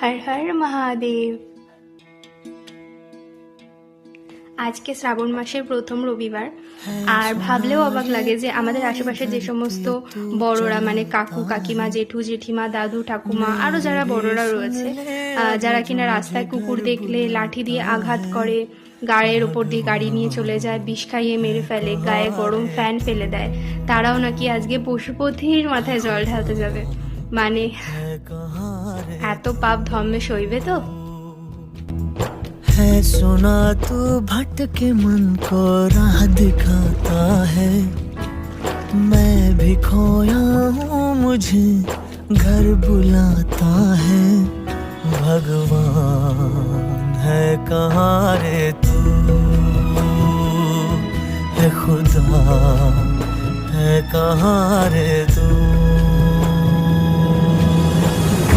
হর হর মহাদেব। আজকে শ্রাবণ মাসের প্রথম রবিবার, আর ভাবলেও অবাক লাগে যে আমাদের আশেপাশে যে সমস্ত বড়রা মানে কাকু কাকিমা জেঠু জেঠিমা দাদু ঠাকুমা আরও যারা বড়রা রয়েছে, যারা কিনা রাস্তায় কুকুর দেখলে লাঠি দিয়ে আঘাত করে, গায়ের ওপর দিয়ে গাড়ি নিয়ে চলে যায়, বিষ খাইয়ে মেরে ফেলে, গায়ে গরম ফ্যান ফেলে দেয়, তারাও নাকি আজকে পশুপতির মাথায় জল ঢালতে যাবে। মানে এত পাপ ধর্মে সইবে তো? है सुना तू भटके मन को राह दिखाता है, मैं भी खोया हूँ मुझे घर बुलाता है। भगवान है कहाँ रे तू, है खुदा है कहाँ रे तू।